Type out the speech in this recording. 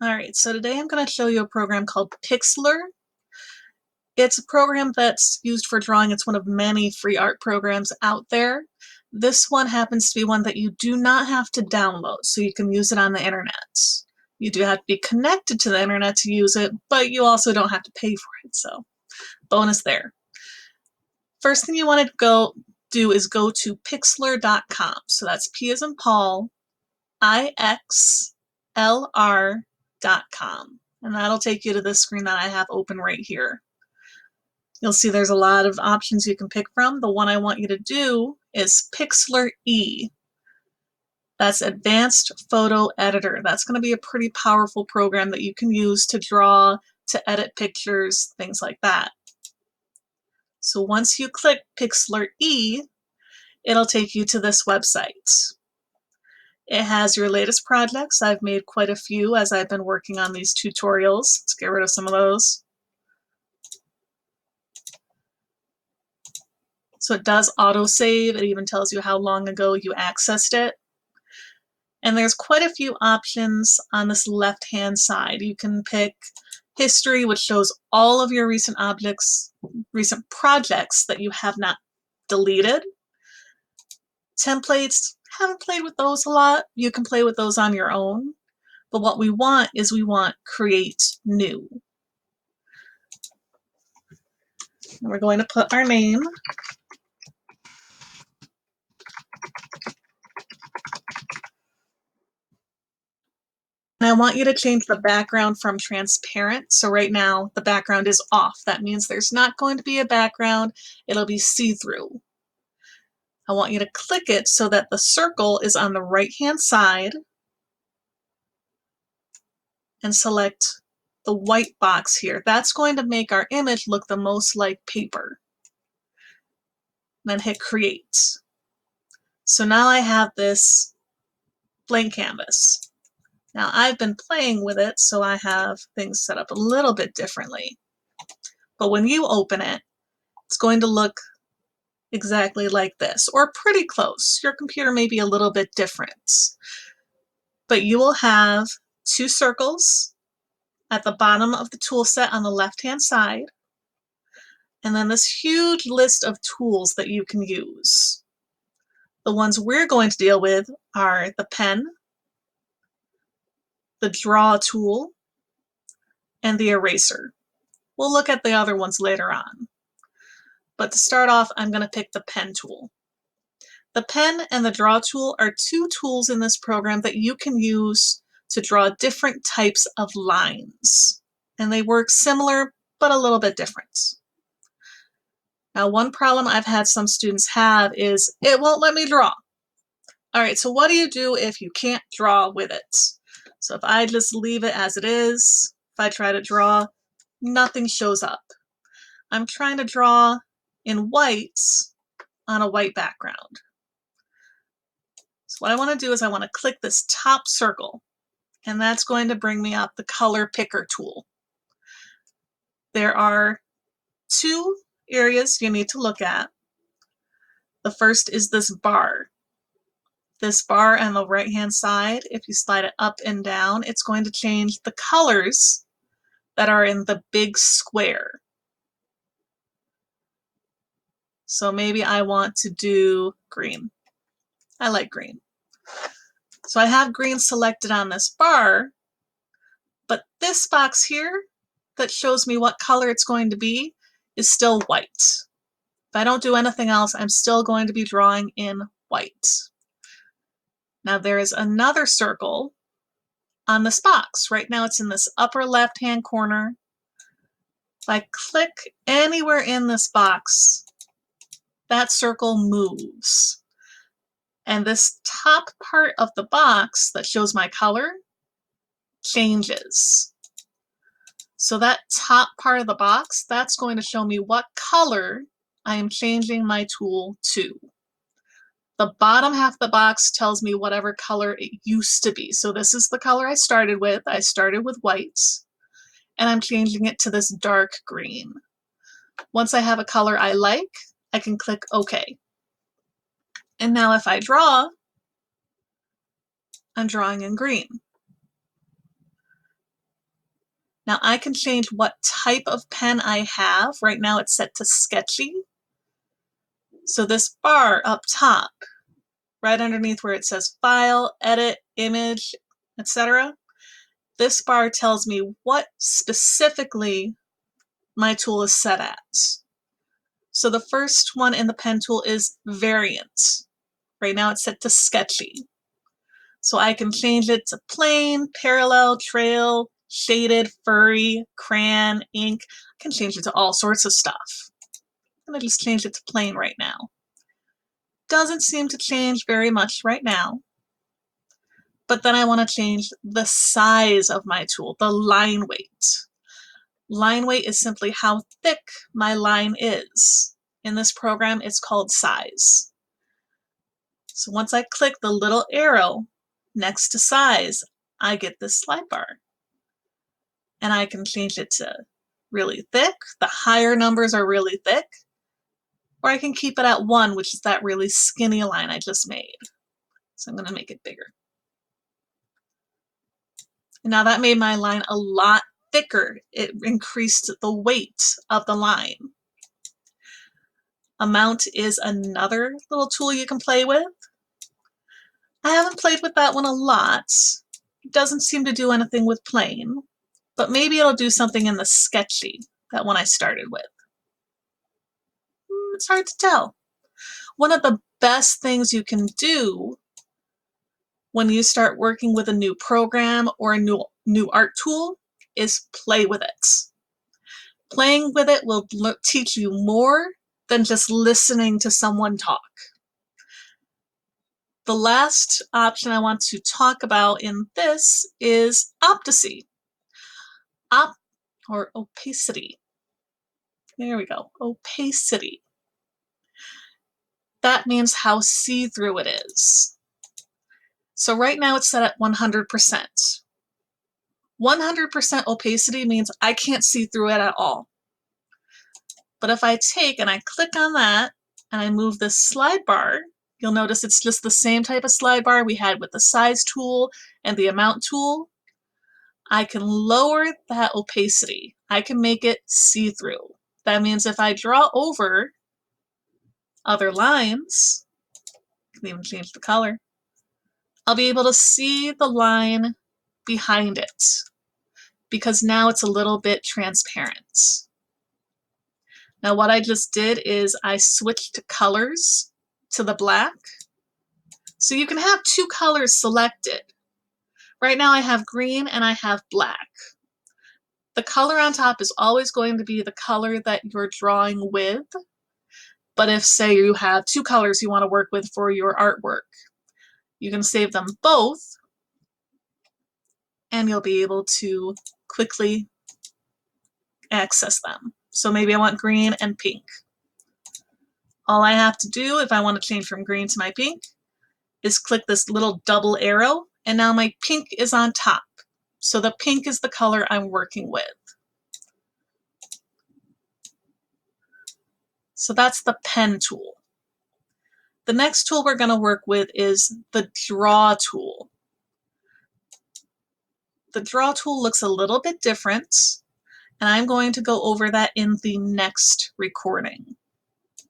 Alright, so today I'm going to show you a program called Pixlr. It's a program that's used for drawing. It's one of many free art programs out there. This one happens to be one that you do not have to download, so you can use it on the internet. You do have to be connected to the internet to use it, but you also don't have to pay for it, so bonus there. First thing you want to do is go to Pixlr.com. So that's P as in Paul, IXLR.com. And that'll take you to this screen that I have open right here. You'll see there's a lot of options you can pick from. The one I want you to do is Pixlr E. That's Advanced Photo Editor. That's going to be a pretty powerful program that you can use to draw, to edit pictures, things like that. So once you click Pixlr E, it'll take you to this website. It has your latest projects. I've made quite a few as I've been working on these tutorials. Let's get rid of some of those. So it does autosave. It even tells you how long ago you accessed it. And there's quite a few options on this left-hand side. You can pick history, which shows all of your recent projects that you have not deleted. Templates, haven't played with those a lot. You can play with those on your own. But what we want is create new. And we're going to put our name. And I want you to change the background from transparent. So right now the background is off. That means there's not going to be a background. It'll be see-through. I want you to click it so that the circle is on the right-hand side and select the white box here. That's going to make our image look the most like paper. Then hit create. So now I have this blank canvas. Now I've been playing with it, so I have things set up a little bit differently. But when you open it, it's going to look exactly like this, or pretty close. Your computer may be a little bit different. But you will have two circles at the bottom of the tool set on the left-hand side, and then this huge list of tools that you can use. The ones we're going to deal with are the pen, the draw tool, and the eraser. We'll look at the other ones later on. But to start off, I'm going to pick the pen tool. The pen and the draw tool are two tools in this program that you can use to draw different types of lines. And they work similar, but a little bit different. Now, one problem I've had some students have is it won't let me draw. All right, so what do you do if you can't draw with it? So if I just leave it as it is, if I try to draw, nothing shows up. I'm trying to draw in whites on a white background. So what I want to do is I want to click this top circle, and that's going to bring me up the color picker tool. There are two areas you need to look at. The first is this bar. This bar on the right-hand side, if you slide it up and down, it's going to change the colors that are in the big square. So maybe I want to do green. I like green. So I have green selected on this bar, but this box here that shows me what color it's going to be is still white. If I don't do anything else, I'm still going to be drawing in white. Now there is another circle on this box. Right now it's in this upper left-hand corner. If I click anywhere in this box, that circle moves. And this top part of the box that shows my color changes. So that top part of the box, that's going to show me what color I am changing my tool to. The bottom half of the box tells me whatever color it used to be. So this is the color I started with. I started with white, and I'm changing it to this dark green. Once I have a color I like, I can click OK. And now if I draw, I'm drawing in green. Now I can change what type of pen I have. Right now it's set to sketchy. So this bar up top, right underneath where it says File, Edit, Image, etc., this bar tells me what specifically my tool is set at. So the first one in the pen tool is Variant. Right now it's set to sketchy. So I can change it to plain, parallel, trail, shaded, furry, crayon, ink. I can change it to all sorts of stuff. I'm gonna just change it to plain right now. Doesn't seem to change very much right now. But then I want to change the size of my tool, the line weight. Line weight is simply how thick my line is. In this program, it's called size. So once I click the little arrow next to size, I get this slide bar. And I can change it to really thick. The higher numbers are really thick. Or I can keep it at 1, which is that really skinny line I just made. So I'm going to make it bigger. And now that made my line a lot thicker. It increased the weight of the line. Amount is another little tool you can play with. I haven't played with that one a lot. It doesn't seem to do anything with plain, but maybe it'll do something in the sketchy, that one I started with. It's hard to tell. One of the best things you can do when you start working with a new program or a new art tool is play with it. Playing with it will teach you more than just listening to someone talk. The last option I want to talk about in this is Opacity. Or Opacity. There we go, Opacity. That means how see-through it is. So right now it's set at 100%. 100% opacity means I can't see through it at all. But if I take and I click on that and I move this slide bar, you'll notice it's just the same type of slide bar we had with the size tool and the amount tool. I can lower that opacity. I can make it see-through. That means if I draw over other lines, I can even change the color, I'll be able to see the line behind it because now it's a little bit transparent. Now what I just did is I switched colors to the black. So you can have two colors selected. Right now I have green and I have black. The color on top is always going to be the color that you're drawing with. But if, say, you have two colors you want to work with for your artwork, you can save them both and you'll be able to quickly access them. So maybe I want green and pink. All I have to do if I want to change from green to my pink is click this little double arrow, and now my pink is on top. So the pink is the color I'm working with. So that's the pen tool. The next tool we're going to work with is the draw tool. The draw tool looks a little bit different, and I'm going to go over that in the next recording.